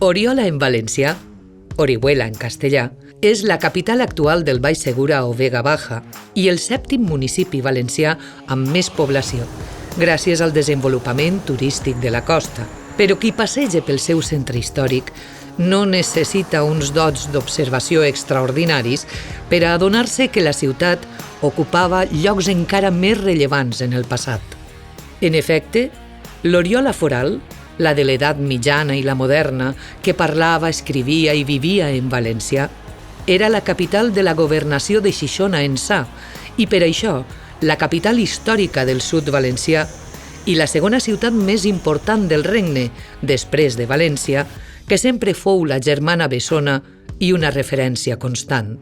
Oriola en valencià, Orihuela en castellà, és la capital actual del Baix Segura o Vega Baja i el 7è municipi valencià amb més població, gràcies al desenvolupament turístic de la costa. Però qui passeja pel seu centre històric no necessita uns dots d'observació extraordinaris per a adonar-se que la ciutat ocupava llocs encara més rellevants en el passat. En efecte, l'Oriola foral, la de l'edat mitjana i la moderna, que parlava, escrivia i vivia en valencià, era la capital de la governació de Xixona Ençà i per això la capital històrica del sud valencià i la segona ciutat més important del regne, després de València, que sempre fou la germana bessona i una referència constant.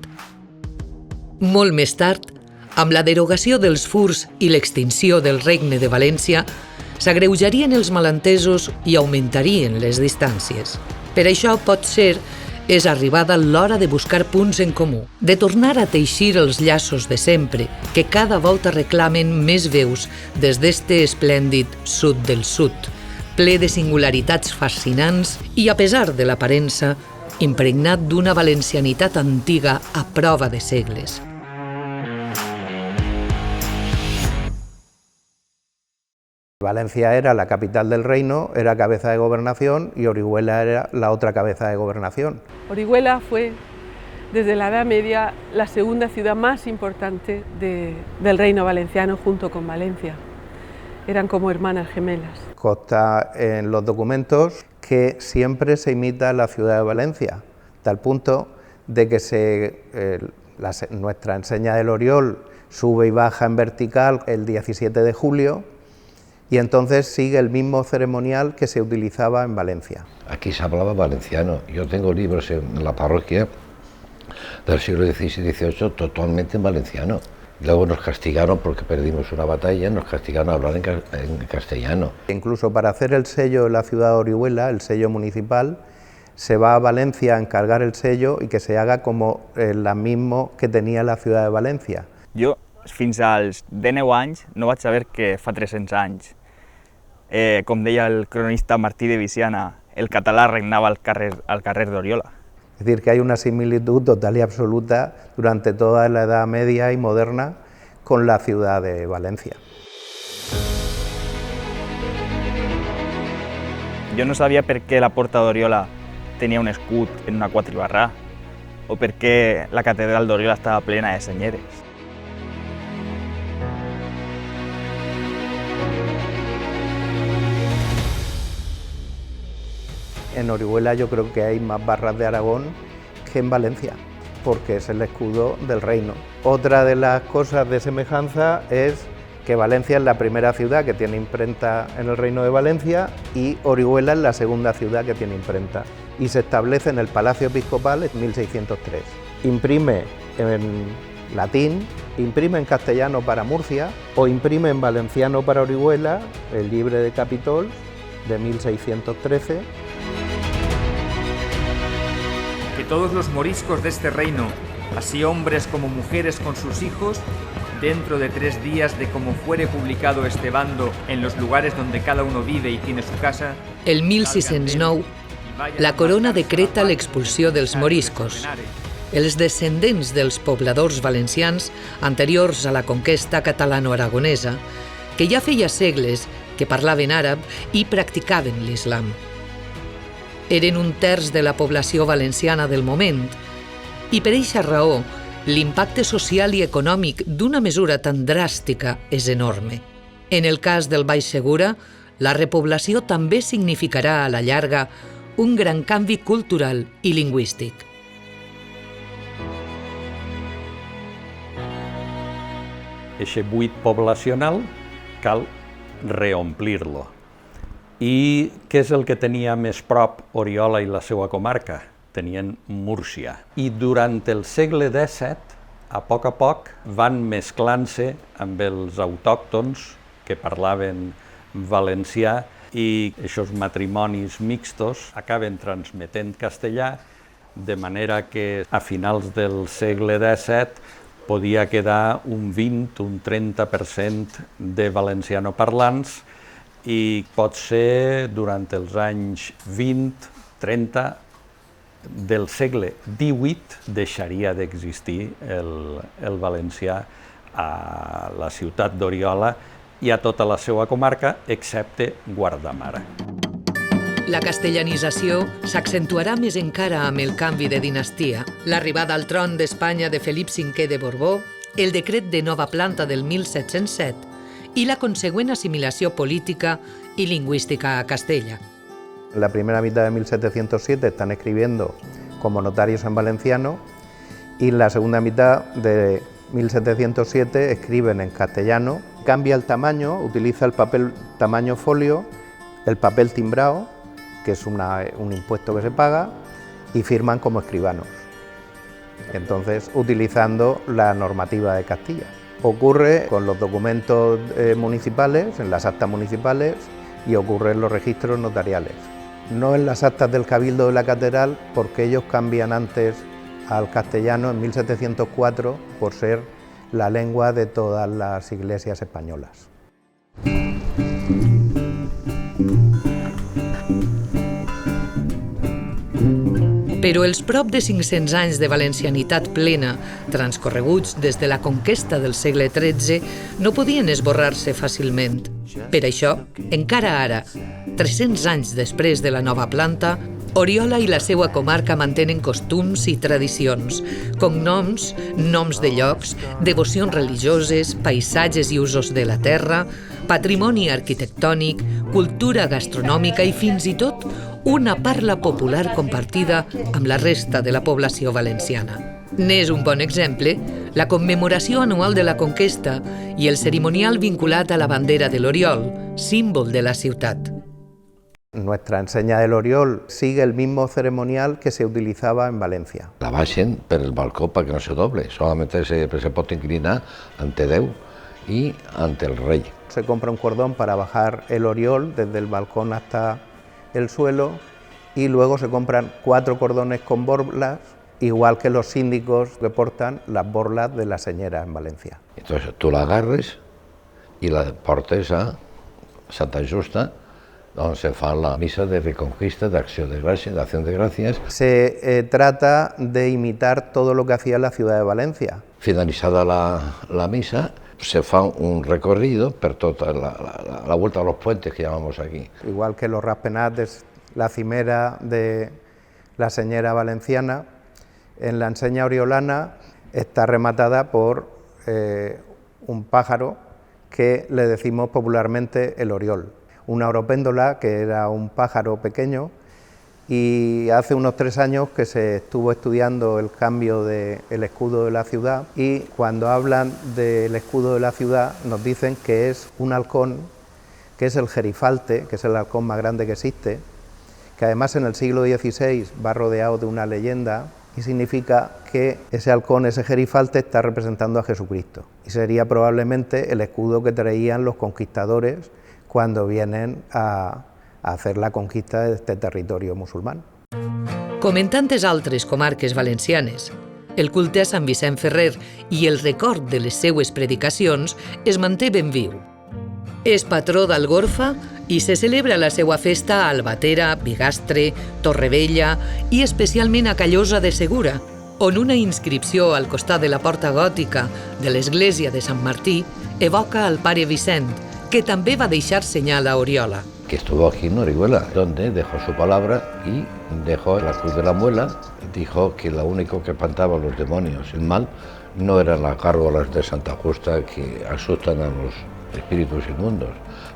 Molt més tard, amb la derogació dels furs i l'extinció del regne de València, s'agreujarien els malentesos i augmentarien les distàncies. Per això, potser, és arribada l'hora de buscar punts en comú, de tornar a teixir els llaços de sempre, que cada volta reclamen més veus des d'este esplèndid sud del sud, ple de singularitats fascinants i, a pesar de l'aparença, impregnat d'una valencianitat antiga a prova de segles. Valencia era la capital del reino, era cabeza de gobernación y Orihuela era la otra cabeza de gobernación. Orihuela fue, desde la Edad Media, la segunda ciudad más importante del reino valenciano junto con Valencia. Eran como hermanas gemelas. Consta en los documentos que siempre se imita la ciudad de Valencia, tal punto de que nuestra enseña del Oriol sube y baja en vertical el 17 de julio, y entonces sigue el mismo ceremonial que se utilizaba en Valencia. Aquí se hablaba valenciano. Yo tengo libros en la parroquia del siglo XVI y XVIII totalmente en valenciano. Luego nos castigaron porque perdimos una batalla, nos castigaron a hablar en castellano. Incluso para hacer el sello de la ciudad de Orihuela, el sello municipal, se va a Valencia a encargar el sello y que se haga como el mismo que tenía la ciudad de Valencia. Jo, fins als 19 anys, no vaig saber que fa 300 anys, com deia el cronista Martí de Viciana, el català regnava al carrer d'Oriola. Es decir, que hay una similitud total y absoluta durante toda la Edad Media y moderna con la ciudad de Valencia. Jo no sabia per què la Porta d'Oriola tenia un escut en una quatribarrà o per què la catedral d'Oriola estava plena de senyeres. En Orihuela yo creo que hay más barras de Aragón que en Valencia, porque es el escudo del reino. Otra de las cosas de semejanza es que Valencia es la primera ciudad que tiene imprenta en el Reino de Valencia y Orihuela es la segunda ciudad que tiene imprenta. Y se establece en el Palacio Episcopal en 1603. Imprime en latín, imprime en castellano para Murcia o imprime en valenciano para Orihuela, el Libre de Capitol de 1613. Que todos los moriscos de este reino, así hombres como mujeres con sus hijos, dentro de 3 días de como fuere publicado este bando en los lugares donde cada uno vive y tiene su casa... El 1609, la corona decreta l'expulsió dels moriscos, els descendents dels pobladors valencians anteriors a la conquesta catalano-aragonesa, que ja feia segles que parlaven àrab i practicaven l'islam. Eren 1/3 de la població valenciana del moment i per eixa raó l'impacte social i econòmic d'una mesura tan dràstica és enorme. En el cas del Baix Segura, la repoblació també significarà a la llarga un gran canvi cultural i lingüístic. Eixe buit poblacional cal reomplir-lo. I què és el que tenia més prop Oriola i la seva comarca? Tenien Múrcia. I durant el segle XVII, a poc van mesclant-se amb els autòctons que parlaven valencià i aquests matrimonis mixtos acaben transmetent castellà, de manera que a finals del segle XVII podia quedar un 20, un 30% de valencianoparlants i potser durant els anys 20 30 del segle XVIII deixaria d'existir el valencià a la ciutat d'Oriola i a tota la seva comarca, excepte Guardamar. La castellanització s'accentuarà més encara amb el canvi de dinastia, l'arribada al tron d'Espanya de Felip V de Borbó, el decret de nova planta del 1707 i la consegüent assimilació política y lingüística a Castella. En la primera mitad de 1707 están escribiendo como notarios en valenciano y en la segunda mitad de 1707 escriben en castellano. Cambia el tamaño, utiliza el papel tamaño folio, el papel timbrado, que es un impuesto que se paga, y firman como escribanos. Entonces, utilizando la normativa de Castilla. Ocurre con los documentos municipales, en las actas municipales, y ocurre en los registros notariales. No en las actas del Cabildo de la Catedral, porque ellos cambian antes al castellano en 1704 por ser la lengua de todas las iglesias españolas. Però els prop de 500 anys de valencianitat plena, transcorreguts des de la conquesta del segle XIII, no podien esborrar-se fàcilment. Per això, encara ara, 300 anys després de la nova planta, Oriola i la seva comarca mantenen costums i tradicions, cognoms, noms de llocs, devocions religioses, paisatges i usos de la terra, patrimoni arquitectònic, cultura gastronòmica i fins i tot una parla popular compartida amb la resta de la població valenciana. N'és un bon exemple la commemoració anual de la conquesta i el cerimonial vinculat a la bandera de l'Oriol, símbol de la ciutat. Nuestra enseña del Oriol sigue el mismo ceremonial que se utilizaba en Valencia. La baixen per el balcó para que no se doble, solamente se pot inclinar ante Déu y ante el rey. Se compra un cordón para bajar el Oriol desde el balcón hasta el suelo y luego se compran 4 cordones con borlas, igual que los síndicos que portan las borlas de la señera en Valencia. Entonces tú la agarres y la portes a Santa Justa, donde se fa la misa de reconquista, de acción de gracias. Se trata de imitar todo lo que hacía la ciudad de Valencia. Finalizada la misa, se fa un recorrido per tota la vuelta a los puentes que llamamos aquí. Igual que los raspenats, la cimera de la señera valenciana, en la enseña oriolana está rematada por un pájaro que le decimos popularmente el oriol. Una oropéndola, que era un pájaro pequeño, y hace unos 3 años que se estuvo estudiando el cambio del escudo de la ciudad, y cuando hablan del escudo de la ciudad nos dicen que es un halcón, que es el gerifalte, que es el halcón más grande que existe, que además en el siglo XVI va rodeado de una leyenda y significa que ese halcón, ese gerifalte, está representando a Jesucristo, y sería probablemente el escudo que traían los conquistadores cuando vienen a hacer la conquista de este territorio musulmán. Com en tantes altres comarques valencianes, el culte a Sant Vicent Ferrer i el record de les seues predicacions es manté ben viu. És patró d'Algorfa i se celebra la seva festa a Albatera, Bigastre, Torrevella i especialment a Callosa de Segura, on una inscripció al costat de la porta gòtica de l'església de Sant Martí evoca el pare Vicent, que també va deixar senyal a Oriola. Que estuvo aquí en Orihuela, donde dejó su palabra y dejó la cruz de la muela. Dijo que lo único que espantaba a los demonios, el mal, no eran las gárgolas de Santa Justa que asustan a los espíritus inmundos,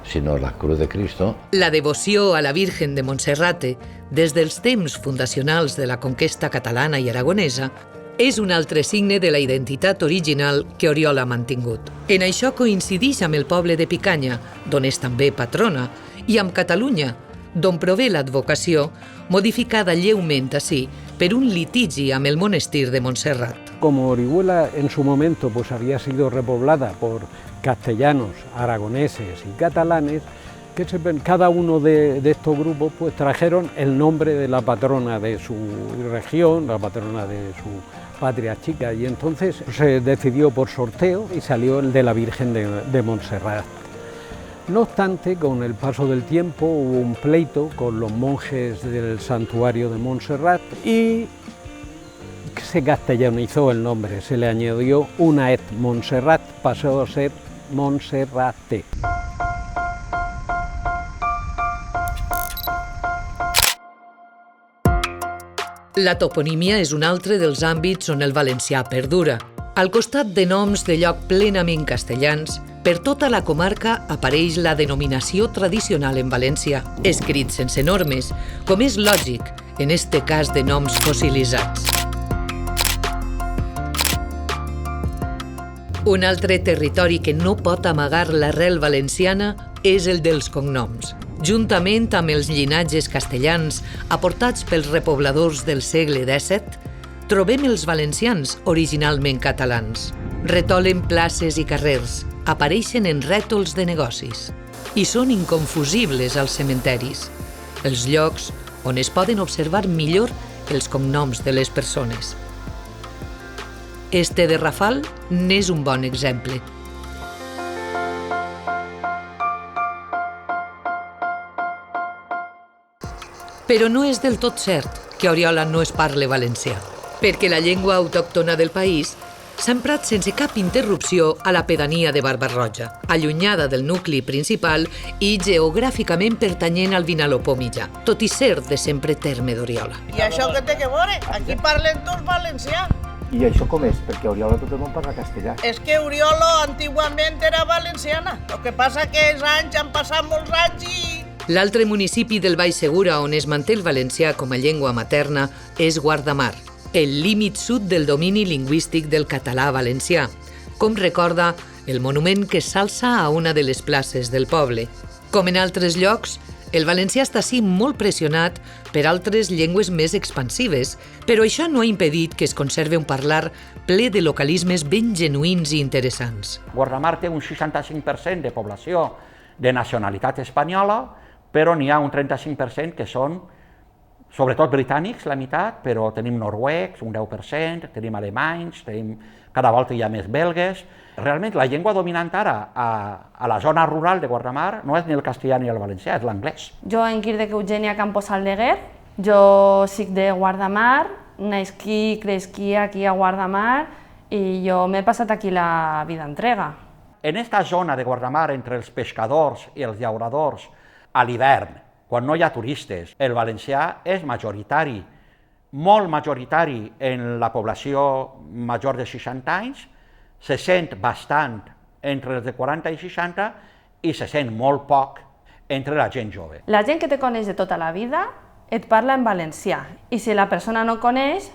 sinó la cruz de Cristo. La devoció a la Virgen de Montserrate, des dels temps fundacionals de la conquesta catalana i aragonesa, és un altre signe de la identitat original que Oriola ha mantingut. En això coincideix amb el poble de Picanya, d'on és també patrona, i amb Catalunya, d'on prové l'advocació, modificada lleument així per un litigi amb el monestir de Montserrat. Como Orihuela en su momento pues había sido repoblada por castellanos, aragoneses y catalanes, que cada uno de estos grupos pues trajeron el nombre de la patrona de su región, la patrona de su patria chica, y entonces se decidió por sorteo y salió el de la Virgen de Montserrat. No obstante, con el paso del tiempo hubo un pleito con los monjes del santuario de Montserrat y se castellanizó el nombre, se le añadió una et Montserrat, pasó a ser Montserrate. La toponímia és un altre dels àmbits on el valencià perdura. Al costat de noms de lloc plenament castellans, per tota la comarca apareix la denominació tradicional en valencià, escrit sense normes, com és lògic en este cas de noms fossilitzats. Un altre territori que no pot amagar l'arrel valenciana és el dels cognoms. Juntament amb els llinatges castellans aportats pels repobladors del segle XVII, trobem els valencians originalment catalans. Retolen places i carrers, apareixen en rètols de negocis i són inconfusibles als cementeris, els llocs on es poden observar millor els cognoms de les persones. Este de Rafal n'és un bon exemple. Però no és del tot cert que a Oriola no es parle valencià, perquè la llengua autòctona del país s'ha emprat sense cap interrupció a la pedania de Barba-roja, allunyada del nucli principal i geogràficament pertanyent al Vinalopó mitjà, tot i ser de sempre terme d'Oriola. I això què té que veure? Aquí parlen tots valencià. I això com és? Perquè a Oriola tot el món parla castellà. És que Oriolo antigament era valenciana. El que passa que els anys han passat molts anys i... L'altre municipi del Baix Segura on es manté el valencià com a llengua materna és Guardamar, el límit sud del domini lingüístic del català valencià, com recorda el monument que s'alça a una de les places del poble. Com en altres llocs, el valencià està així molt pressionat per altres llengües més expansives, però això no ha impedit que es conserve un parlar ple de localismes ben genuïns i interessants. Guardamar té un 65% de població de nacionalitat espanyola, però n'hi ha un 35% que són, sobretot britànics, la meitat, però tenim noruecs, un 10%, tenim alemanys, cada volta hi ha més belgues. Realment la llengua dominant ara a la zona rural de Guardamar no és ni el castellà ni el valencià, és l'anglès. Jo em dic Eugènia Campos Aldeguer, jo soc de Guardamar, nasquí, cresquí aquí a Guardamar i jo m'he passat aquí la vida entrega. En esta zona de Guardamar, entre els pescadors i els llauradors, a l'hivern, quan no hi ha turistes, el valencià és majoritari, molt majoritari en la població major de 60 anys, se sent bastant entre els de 40 i 60 i se sent molt poc entre la gent jove. La gent que te coneix de tota la vida et parla en valencià i si la persona no coneix,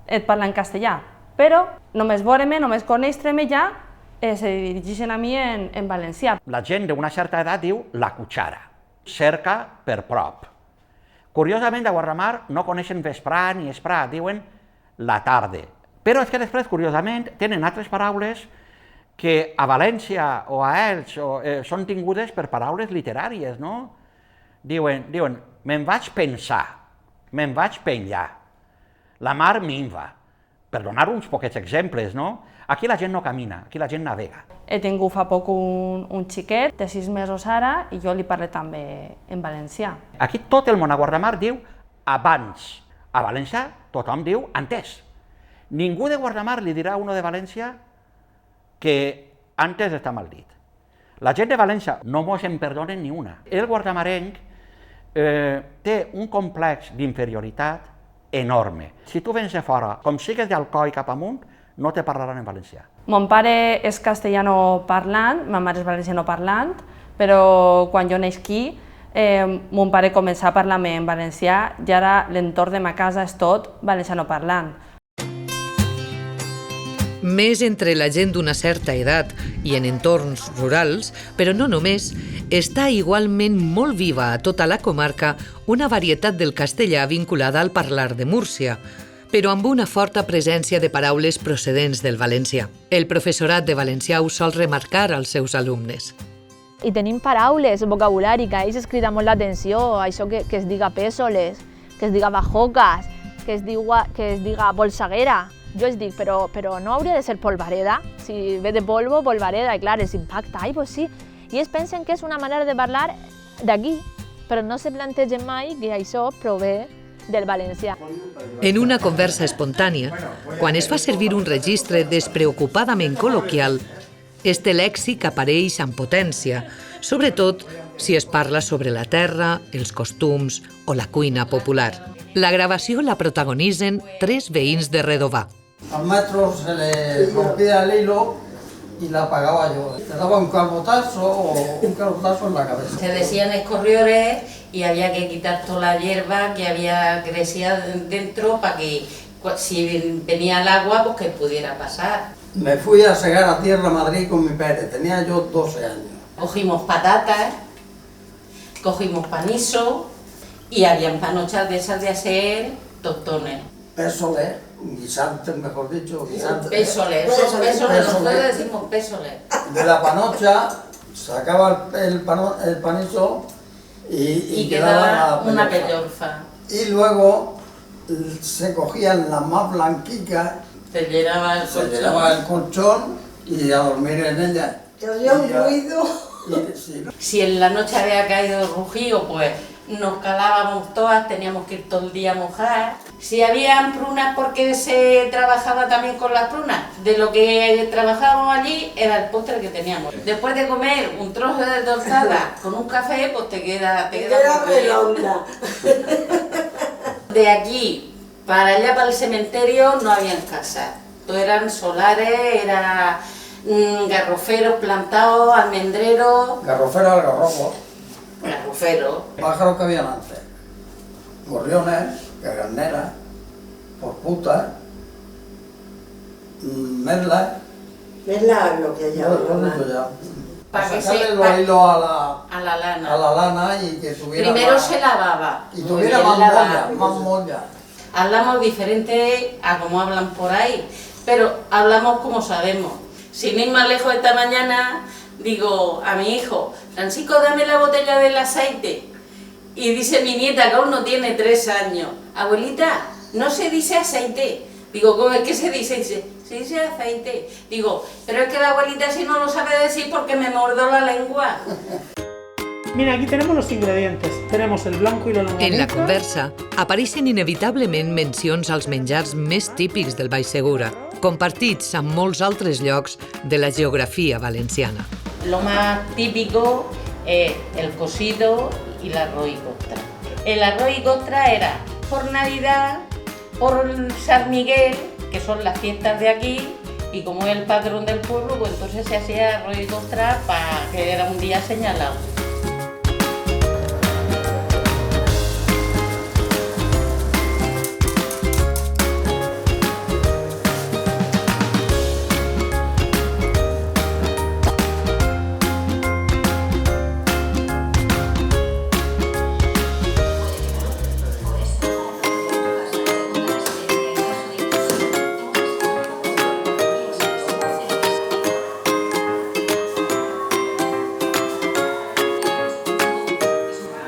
et parla en castellà. Però només veure-me, només conèixer-me ja, se dirigeixen a mi en valencià. La gent d'una certa edat diu la cuchara, cerca per prop. Curiosament, a Guardamar no coneixen vesprà ni esprà, diuen la tarda. Però és que després, curiosament, tenen altres paraules que a València o a Elx són tingudes per paraules literàries, no? Diuen, me'n vaig pensar, me'n vaig penjar, la mar minva, per donar uns poquets exemples, no? Aquí la gent no camina, aquí la gent navega. He tingut fa poc un xiquet de 6 mesos ara i jo li parlo també en valencià. Aquí tot el món a Guardamar diu abans. A València tothom diu antes. Ningú de Guardamar li dirà a uno de València que antes està mal dit. La gent de València no mos en perdonen ni una. El guardamarenc té un complex d'inferioritat enorme. Si tu vens de fora, com sigues d'Alcoi cap amunt, no te parlaran en valencià. Mon pare és castellano parlant, ma mare és valenciano parlant, però quan jo nasquí, mon pare començà a parlar-me en valencià i ara l'entorn de ma casa és tot valenciano parlant. Més entre la gent d'una certa edat i en entorns rurals, però no només, està igualment molt viva a tota la comarca una varietat del castellà vinculada al parlar de Múrcia, però amb una forta presència de paraules procedents del valencià. El professorat de valencià ho sol remarcar als seus alumnes. I tenim paraules, vocabulari, que a ells es crida molt l'atenció, això que es diga pèsoles, que es diga bajocas, que es diga bolsaguera. Jo es dic, però no hauria de ser polvareda? Si ve de polvo, polvareda, i clar, els impacta, ai, pues sí. i es pensen que és una manera de parlar d'aquí, però no se plantegen mai que això prové del valencià. En una conversa espontània, quan es fa servir un registre despreocupadament col·loquial, este lèxic apareix amb potència, sobretot si es parla sobre la terra, els costums o la cuina popular. La gravació la protagonitzen 3 veïns de Redovà. Al maestro se le rompía el hilo y la apagaba yo. Le daba un calbotazo en la cabeza. Se decían escorriores y había que quitar toda la hierba que había crecida dentro para que si venía el agua pues que pudiera pasar. Me fui a segar a Tierra Madrid con mi padre, tenía yo 12 años. Cogimos patatas, cogimos panizo y habían panochas de esas de hacer tostones. Pésoles, guisantes, mejor dicho, guisantes. Pésoles, nosotros decimos pésoles. De la panocha sacaba el panizo y quedaba una pellorfa. Y luego se cogían las más blanquicas, se llenaba el colchón y a dormir en ella. Que había un ruido. Si en la noche había caído el rugido, pues nos calábamos todas, teníamos que ir todo el día a mojar. Si había prunas, porque se trabajaba también con las prunas, de lo que trabajábamos allí era el postre que teníamos. Después de comer un trozo de tostada con un café, pues te queda redonda. De aquí para allá, para el cementerio, no habían casas. Todo eran solares, era garroferos plantados, almendreros. Garroferos, algarrobos. Garroferos. Pájaros que habían antes. Gorriones, cagarneras, porputas, merlas. Merlas es lo que llamaban. Para que sacarle los hilos a la lana. A la lana y que tuviera primero más, se lavaba. Y tuviera más molla. Hablamos diferente a como hablan por ahí, pero hablamos como sabemos. Sin ir más lejos, esta mañana digo a mi hijo, Francisco, dame la botella del aceite. Y dice mi nieta, que aún no tiene 3 años, abuelita, no se dice aceite. Digo, ¿cómo es que se dice? Se dice aceite. Digo, pero es que la abuelita si no lo sabe decir porque me mordió la lengua. Mira, aquí tenemos los ingredientes. Tenemos el blanco y la longaniza. En la conversa apareixen inevitablement mencions als menjars més típics del Baix Segura, compartits amb molts altres llocs de la geografia valenciana. Lo más típico es el cocido y el arroz y costra. El arroz y costra era por Navidad, por San Miguel, que son las fiestas de aquí, y como es el patrón del pueblo, pues entonces se hacía arroz y costra para que era un día señalado.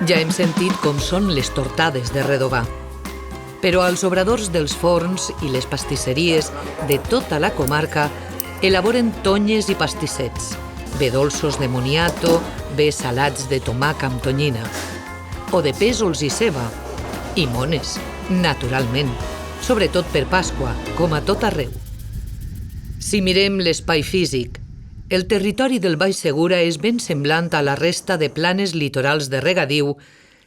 Ja hem sentit com són les tortades de Redovà. Però als obradors dels forns i les pastisseries de tota la comarca elaboren tonyes i pastissets, bé dolços de moniato, bé salats de tomaca amb tonyina, o de pèsols i ceba, i mones, naturalment, sobretot per Pasqua, com a tot arreu. Si mirem l'espai físic, el territori del Baix Segura és ben semblant a la resta de planes litorals de regadiu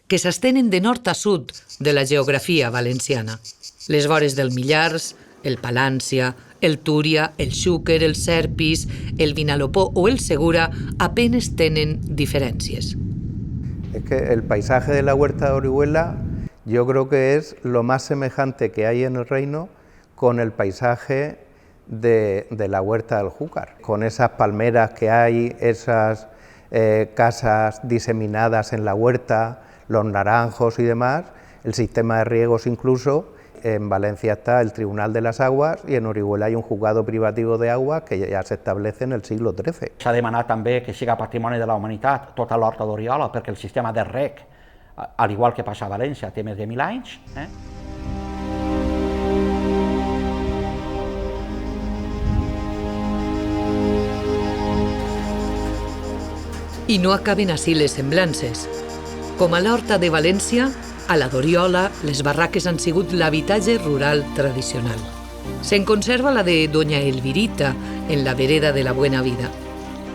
que s'estenen de nord a sud de la geografia valenciana. Les vores del Millars, el Palància, el Túria, el Xúquer, el Serpis, el Vinalopó o el Segura apenas tenen diferències. Es que el paisaje de la Huerta de Orihuela yo creo que es lo más semejante que hay en el reino con el paisaje de la Huerta del Júcar, con esas palmeras que hay, esas casas diseminadas en la huerta, los naranjos y demás, el sistema de riegos incluso. En Valencia está el Tribunal de las Aguas y en Orihuela hay un juzgado privativo de agua que ja s'establece en el siglo XIII. S'ha demanat també que siga patrimoni de la humanitat tota l'horta d'Oriola, perquè el sistema de reg, al igual que passa a València, té més de 1000 anys. I no acaben així les semblances. Com a l'Horta de València, a la d'Oriola, les barraques han sigut l'habitatge rural tradicional. Se'n conserva la de Doña Elvirita, en la vereda de la Buena Vida.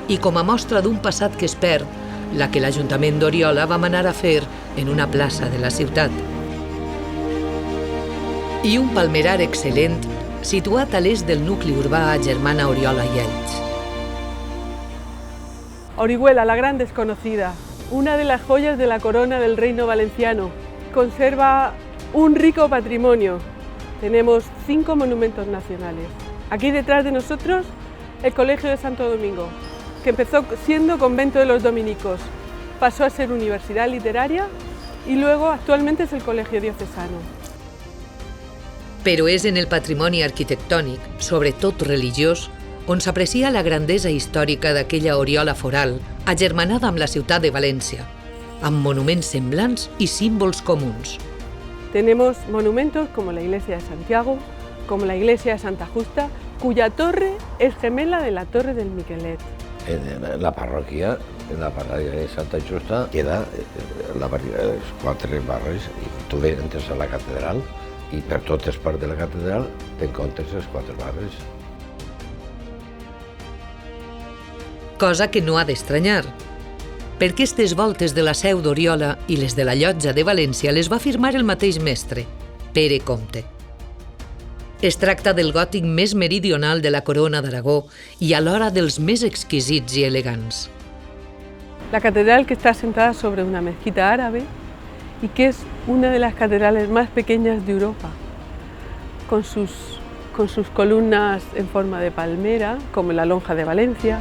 I com a mostra d'un passat que es perd, la que l'Ajuntament d'Oriola va manar a fer en una plaça de la ciutat. I un palmerar excel·lent situat a l'est del nucli urbà Germana, Oriola i Elx. Orihuela, la gran desconocida, una de las joyas de la corona del Reino Valenciano. Conserva un rico patrimonio. Tenemos 5 monumentos nacionales. Aquí detrás de nosotros, el Colegio de Santo Domingo, que empezó siendo convento de los dominicos, pasó a ser universidad literaria y luego actualmente es el Colegio Diocesano. Però és en el patrimoni arquitectònic, sobretot religiós, on s'aprecia la grandesa històrica d'aquella Oriola foral, agermanada amb la ciutat de València, amb monuments semblants i símbols comuns. Tenemos monumentos como la Iglesia de Santiago, como la Iglesia de Santa Justa, cuya torre es gemela de la Torre del Miquelet. En la parroquia de Santa Justa queda els 4 barris i tu entres a la catedral i per totes parts de la catedral t'encontres els 4 barris. Cosa que no ha d'estranyar, perquè aquestes voltes de la seu d'Oriola i les de la Llotja de València les va firmar el mateix mestre, Pere Comte. Es tracta del gòtic més meridional de la corona d'Aragó i alhora dels més exquisits i elegants. La catedral, que está asentada sobre una mezquita árabe y que es una de las catedrales más pequeñas de Europa, con sus columnas en forma de palmera, como la Lonja de Valencia.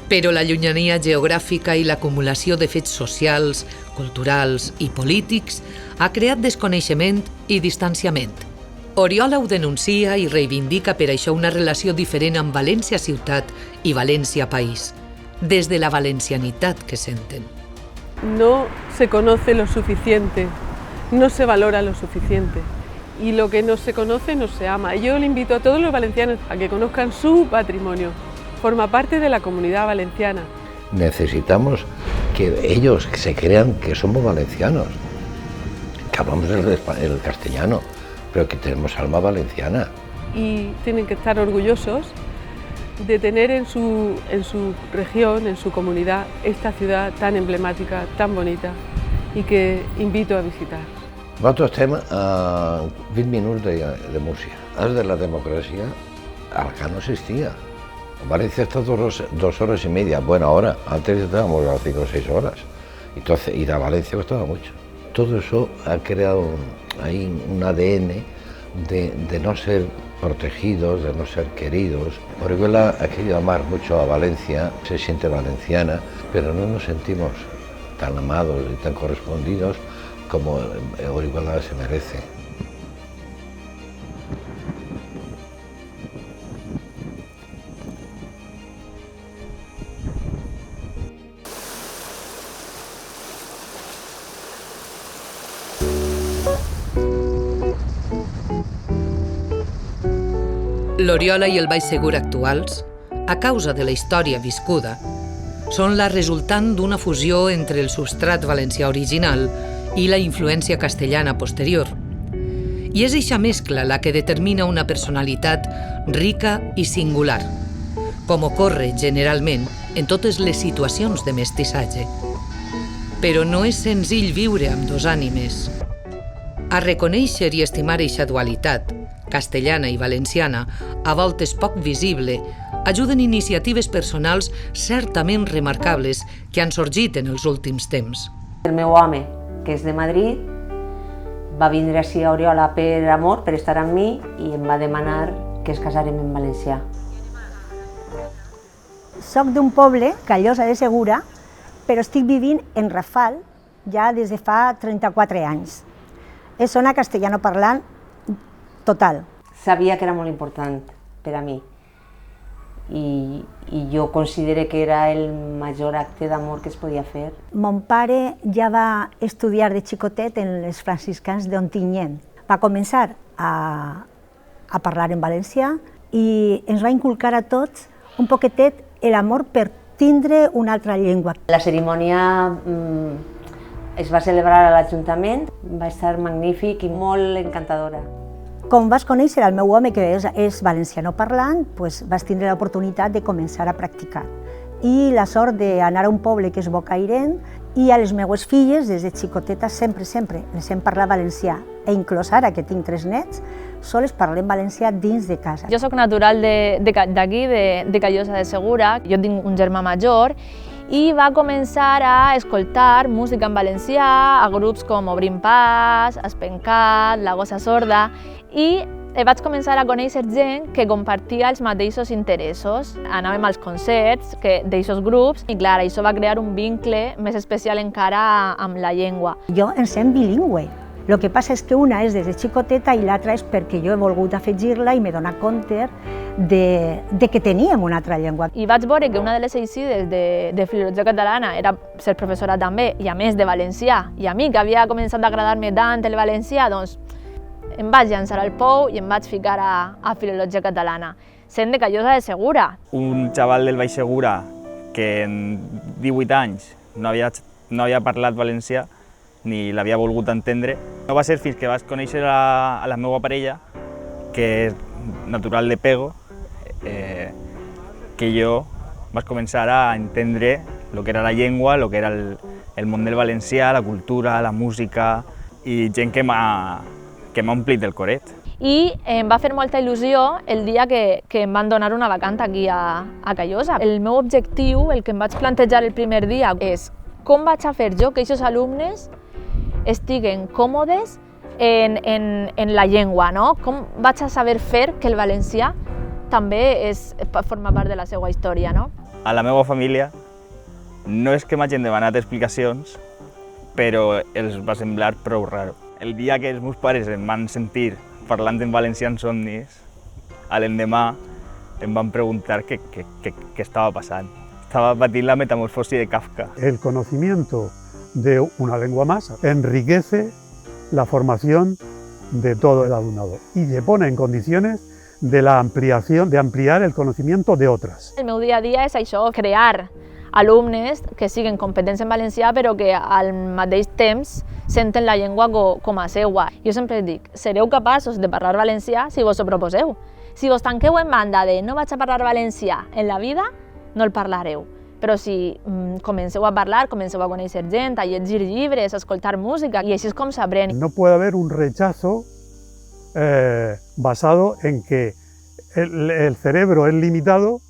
Però la llunyania geogràfica i l'acumulació de fets socials, culturals i polítics ha creat desconeixement i distanciament. Oriola ho denuncia i reivindica per això una relació diferent amb València ciutat i València país, des de la valencianitat que senten. No se conoce lo suficiente, no se valora lo suficiente y lo que no se conoce no se ama. Yo le invito a todos los valencianos a que conozcan su patrimonio. Forma parte de la comunidad valenciana. Necesitamos que ellos se crean que somos valencianos, que hablamos el castellano, pero que tenemos alma valenciana. Y tienen que estar orgullosos de tener en su región, en su comunidad, esta ciudad tan emblemática, tan bonita y que invito a visitar. Nosaltres estem a 20 minuts de Múrcia. Des de la democràcia, acá no existía. Valencia está 2 horas y media, buena hora. Antes estábamos a 5 o 6 horas. Entonces, ir a Valencia costaba mucho. Todo eso ha creado ahí un ADN de no ser protegidos, de no ser queridos. Orihuela ha querido amar mucho a Valencia, se siente valenciana, pero no nos sentimos tan amados y tan correspondidos como Orihuela se merece. L'Oriola i el Baix Segur actuals, a causa de la història viscuda, són la resultant d'una fusió entre el substrat valencià original i la influència castellana posterior. I és eixa mescla la que determina una personalitat rica i singular, com ocorre generalment en totes les situacions de mestissatge. Però no és senzill viure amb 2 ànimes. A reconèixer i estimar eixa dualitat, castellana i valenciana, a voltes poc visible, ajuden iniciatives personals certament remarcables que han sorgit en els últims temps. El meu home, que és de Madrid, va vindre així a Oriola per amor, per estar amb mi, i em va demanar que es casarem en valencià. Soc d'un poble, Callosa de Segura, però estic vivint en Rafal ja des de fa 34 anys. És zona castellanoparlant total. Sabia que era molt important per a mi i jo considero que era el major acte d'amor que es podia fer. Mon pare ja va estudiar de xicotet en els franciscans d'Ontinyent. Va començar a parlar en valencià i ens va inculcar a tots un poquetet l'amor per tindre una altra llengua. La cerimònia es va celebrar a l'Ajuntament, va estar magnífic i molt encantadora. Com vas conèixer el meu home, que és valenciano parlant, doncs vas tindre l'oportunitat de començar a practicar. I la sort d'anar a un poble que és Bocairent, i a les meues filles, des de xicoteta, sempre les hem parlat valencià. E inclús ara, que tinc 3 nets, sols parlem valencià dins de casa. Jo sóc natural d'aquí, de Callosa de Segura. Jo tinc un germà major i va començar a escoltar música en valencià a grups com Obrim Pas, Espencat, La Gossa Sorda, i vaig començar a conèixer gent que compartia els mateixos interessos. Anàvem als concerts d'aixòs grups i, clar, això va crear un vincle més especial encara amb la llengua. Jo em sent bilingüe. El que passa és que una és des de xicoteta i l'altra és perquè jo he volgut afegir-la i m'he donat compte de que teníem una altra llengua. I vaig veure que una de les eixides de filologia catalana era ser professora també, i a més de valencià. I a mi, que havia començat a agradar-me tant el valencià, doncs em vaig llançar al pou i em vaig ficar a filologia catalana, sent de Callosa de Segura. Un xaval del Baix Segura que en 18 anys no havia parlat valencià ni l'havia volgut entendre. No va ser fins que vaig conèixer a la meva parella, que és natural de Pego, que jo vaig començar a entendre el que era la llengua, el que era el món del valencià, la cultura, la música, i gent que m'ha omplit el coret. I em va fer molta il·lusió el dia que em van donar una vacant aquí a Callosa. El meu objectiu, el que em vaig plantejar el primer dia, és com vaig a fer jo que aquests alumnes estiguen còmodes en la llengua, no? Com vaig a saber fer que el valencià també forma part de la seva història, no? A la meva família no és que m'hagin demanat explicacions, però els va semblar prou raro. El dia que els meus pares em van sentir parlant en valencià en somnis, a l'endemà em van preguntar què estava passant. Estava patint la metamorfosi de Kafka. El conocimiento de una lengua más enriquece la formación de todo el alumnado y le pone en condiciones de ampliar el conocimiento de otras. El meu dia a dia és això, crear alumnes que siguin competents en valencià però que al mateix temps senten la llengua com a seua. Jo sempre dic, sereu capaços de parlar valencià si vos ho proposeu. Si vos tanqueu en banda de no vaig a parlar valencià en la vida, no el parlareu. Però si comenceu a parlar, comenceu a conèixer gent, a llegir llibres, a escoltar música, i així és com s'aprèn. No puede haber un rechazo basado en que el cerebro es limitado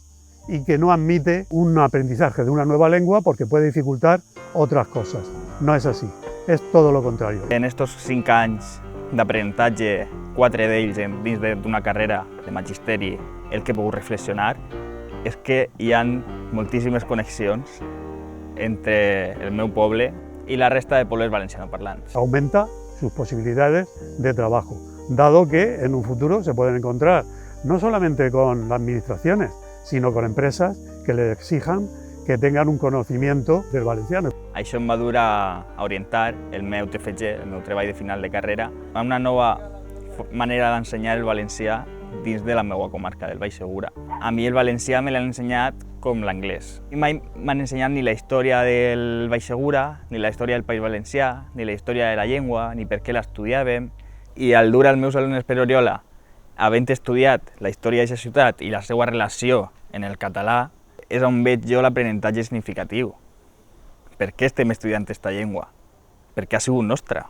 y que no admite un aprendizaje de una nueva lengua porque puede dificultar otras cosas. No es así, es todo lo contrario. En estos 5 anys d'aprenentatge, 4 d'ells dins d'una carrera de magisteri, el que he pogut reflexionar és que hi ha moltíssimes connexions entre el meu poble y la resta de pueblos valencianoparlants. Aumenta sus posibilidades de trabajo, dado que en un futuro se pueden encontrar no solamente con las administraciones, sino con empresas que les exijan que tengan un conocimiento del valenciano. Això em va dur a orientar el meu TFG, el meu treball de final de carrera, a una nova manera d'ensenyar el valencià dins de la meva comarca del Baix Segura. A mi el valencià me l'han ensenyat com l'anglès. Mai m'han ensenyat ni la història del Baix Segura, ni la història del País Valencià, ni la història de la llengua, ni per què l'estudiàvem. I al dur als meus alumnes per Oriola, havent estudiat la història d'aquesta ciutat i la seva relació en el català, és on veig jo l'aprenentatge significatiu. Per què estem estudiant aquesta llengua? Perquè ha sigut nostra.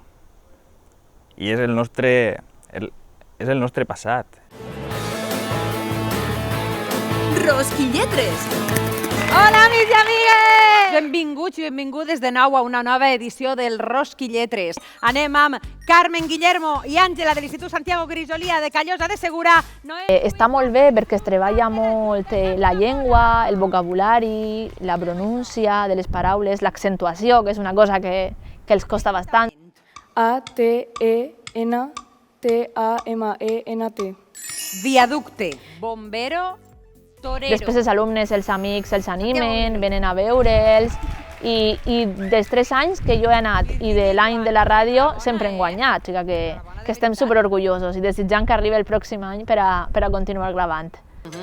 I és el nostre passat. Rosquilletres! Hola, amics i amigues! Benvinguts i benvingudes de nou a una nova edició del Rosquilletres. Anem amb Carmen Guillermo i Àngela de l'Institut Santiago Grisolia de Callosa de Segura. Està molt bé perquè es treballa molt la llengua, el vocabulari, la pronúncia de les paraules, l'accentuació, que és una cosa que els costa bastant. A-T-E-N-T-A-M-E-N-T. Viaducte, bombero, torero. Després els alumnes, els amics, els animen, venen a veure'ls i dels 3 anys que jo he anat i de l'any de la ràdio sempre hem guanyat, o sigui que estem superorgullosos i desitjant que arribi el pròxim any per a continuar gravant.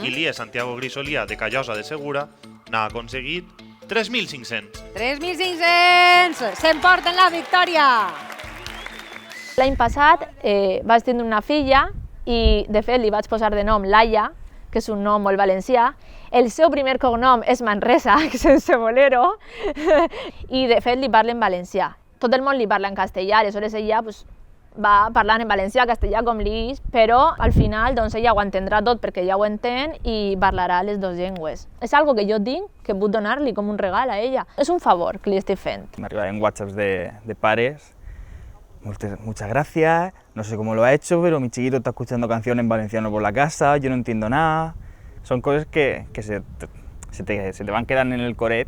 i l'IE Santiago Grisolía de Callosa de Segura n'ha aconseguit 3.500. 3.500! S'emporten la victòria! L'any passat vaig tindre una filla i, de fet, li vaig posar de nom Laia, que és un nom molt valencià. El seu primer cognom és Manresa, sense bolero, i, de fet, li parla en valencià. Tot el món li parla en castellà, aleshores ella va parlant en valencià, castellà com l'Is, però al final ella ho entendrà tot perquè ja ho entén i parlarà les dues llengües. És algo que jo tinc, que puc donar-li com un regal a ella. És un favor que li estic fent. M'arribaven WhatsApps de pares. Muchas gracias, no sé cómo lo ha hecho, pero mi chiquito está escuchando canciones en valenciano por la casa, yo no entiendo nada. Son cosas que se te van quedant en el coret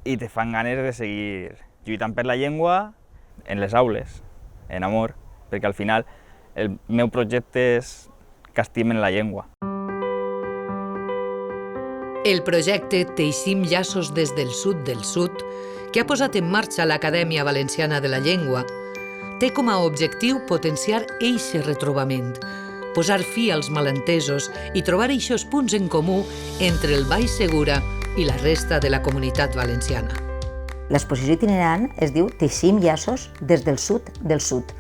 i te fan ganes de seguir lluitant per la llengua en les aules, en amor, perquè al final el meu projecte és que estimen la llengua. El projecte Teixim llaços des del sud, que ha posat en marxa l'Acadèmia Valenciana de la Llengua, té com a objectiu potenciar eixe retrobament, posar fi als malentesos i trobar eixos punts en comú entre el Baix Segura i la resta de la comunitat valenciana. L'exposició itinerant es diu Teixim llaços des del sud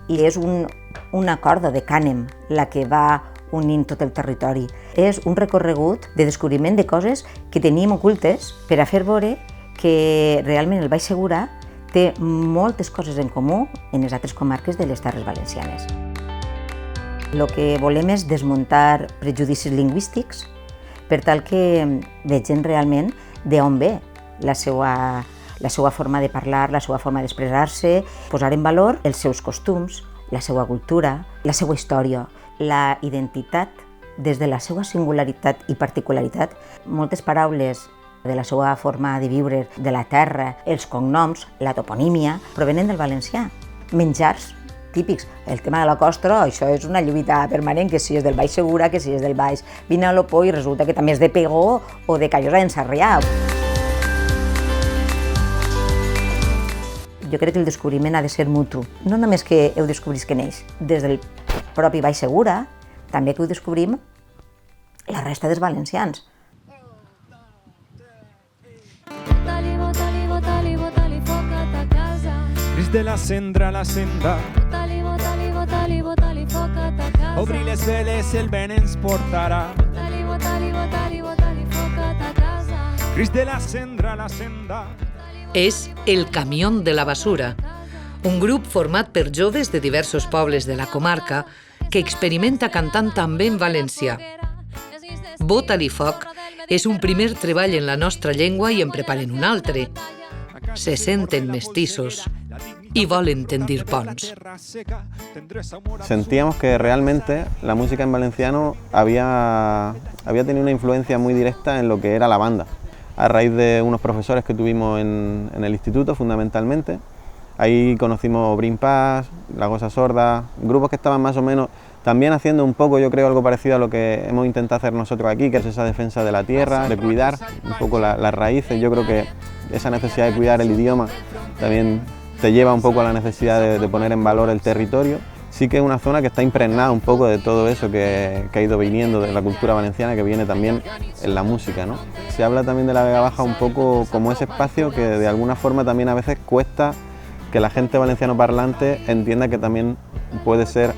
i és una corda de cànem la que va unint tot el territori. És un recorregut de descobriment de coses que teníem ocultes per a fer veure que realment el Baix Segura té moltes coses en comú en les altres comarques de les Terres Valencianes. El que volem és desmuntar prejudicis lingüístics per tal que vegin realment d'on ve la seva forma de parlar, la seva forma d'expressar-se, posar en valor els seus costums, la seva cultura, la seva història, la identitat des de la seva singularitat i particularitat. Moltes paraules de la seva forma de viure, de la terra, els cognoms, la toponímia, provenen del valencià. Menjars típics. El tema de la costra, això és una lluita permanent, que si és del Baix Segura, que si és del Baix Vinalopó, i resulta que també és de Pegó o de Callosa d'en Sarrià. Jo crec que el descobriment ha de ser mutu. No només que ho descobrisquen ells, des del propi Baix Segura, també que ho descobrim la resta dels valencians. Cris de la cendra, la senda. Obrir les veles, el vent ens portarà. Cris de la cendra, la senda. És El Camión de la Basura, un grup format per joves de diversos pobles de la comarca que experimenta cantant també en valencià. Bota-li foc és un primer treball en la nostra llengua i en preparen un altre. Se senten mestissos y volen tendir ponts. Sentíamos que realmente la música en valenciano había tenido una influencia muy directa en lo que era la banda. A raíz de unos profesores que tuvimos en el instituto, fundamentalmente. Ahí conocimos Brin Paz, La Gosa Sorda, grupos que estaban más o menos también haciendo un poco, yo creo, algo parecido a lo que hemos intentado hacer nosotros aquí, que es esa defensa de la tierra, de cuidar un poco las raíces. Yo creo que esa necesidad de cuidar el idioma también te lleva un poco a la necesidad de poner en valor el territorio. Sí que es una zona que está impregnada un poco de todo eso que ha ido viniendo de la cultura valenciana, que viene también en la música, ¿no? Se habla también de la Vega Baja un poco como ese espacio que de alguna forma también a veces cuesta que la gente valenciano parlante entienda que también puede ser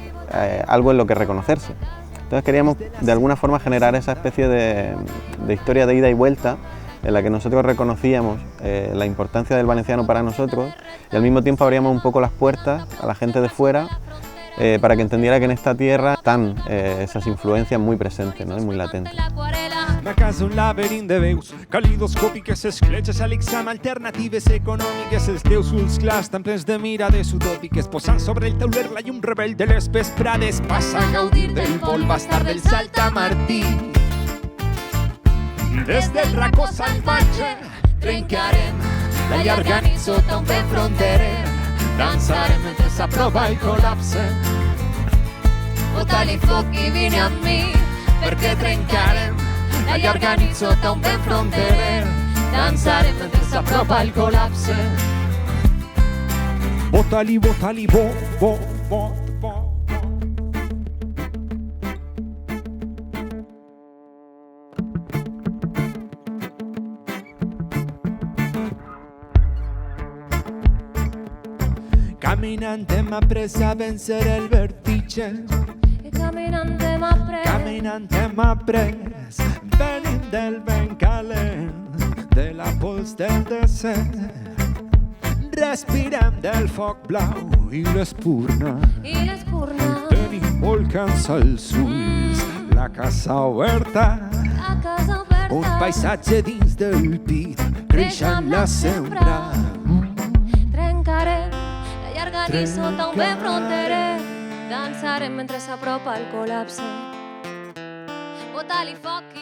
algo en lo que reconocerse. Entonces queríamos de alguna forma generar esa especie de historia de ida y vuelta en la que nosotros reconocíamos la importancia del valenciano para nosotros y al mismo tiempo abríamos un poco las puertas a la gente de fuera para que entendiera que en esta tierra están esas influencias muy presentes, ¿no? Y muy latentes. Una casa, un laberint de veus calidoscòpiques, escletxes a l'exam, alternatives econòmiques, els teus ulls clars tan plens de mirades utòpiques, posant sobre el tauler la llum rebel de les vesprades. Passa a gaudir del vol bastard del Saltamartí. Des del racó salvatge trencarem la llarga nit sota un vent fronterer. Dansarem mentre s'aprova el col·lapse. Bota-li foc i vine amb mi, perquè trencarem la llarga nit sota un vent fronterer. Dansarem mentre s'apropa el col·lapse. Bota-li, bota-li, bo, bo, bo, bo. Caminant hem après a vencer el vertigen. Caminant hem après. Caminant hem après. Venim del vent calent, de la pols del desert. Respirem del foc blau i l'espurna. I l'espurna. Tenim volcans als ulls, la casa oberta. La casa oberta. Un paisatge dins del pit, creixant la sembra. Trencarem la llarga nit sota un vent fronterer. Dansarem mentre s'apropa el col·lapse. Bota-li foc i